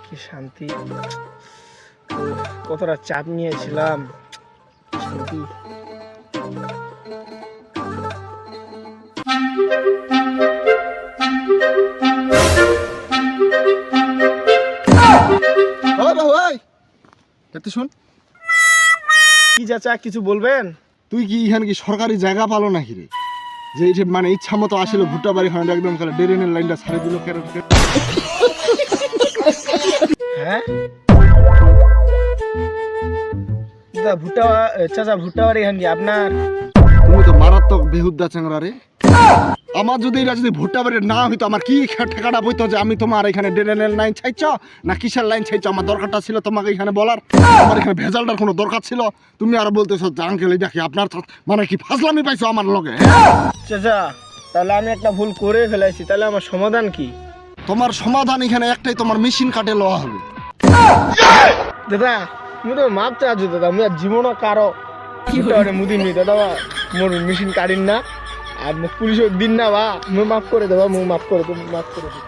কি শান্তি, কতটা চাপ নিয়েছিলাম। শান্তি। শোন, কি চাচা কিছু বলবেন? তুই কি এখানে কি সরকারি জায়গা পালো নাকি রে, যে এই যে মানে ইচ্ছা মতো আসলে ভুট্টা বাড়ি খান একদম ড্রেনের লাইনটা ছাড়ে দিল? হ্যাঁ ভুট্টা, চাচা ভুট্টা বাড়ি খান কি আপনার? তুমি তো মারাত্মক বেহুদ্দা চ্যাংরা রে। আমার যদি এটা যদি ভুট্টা বাড়ি না হইতো, আমার কি ঠেকাটা বইতো যে আমি তোমার এখানে ড্রেনের লাইন চাইছ না কিসের লাইন চাইছ? আমার দরকারটা ছিল তোমাকে এখানে বলার, আমার এখানে ভেজালটার কোনো দরকার ছিল। তুমি আর বলতেছো যে আঙ্কেল এটা কি আপনার মানে কি ফাজলামি পাইছো আমার লগে? চাচা তাহলে আমি একটা ভুল করে ফেলেছি, তাহলে আমার সমাধান কি? তোমার সমাধান এখানে একটাই, তোমার মেশিন কাটে লওয়া হবে। দাদা তুমি তো মাপ চাচ্ছো দাদা, আমি আর জীবন কারো মুদিন নি দাদা, মোর মেশিন কাটিন না আর পুলিশ দিন না বা মাফ করে দেবা, মাফ করে দেবো, মাফ করে দেবো।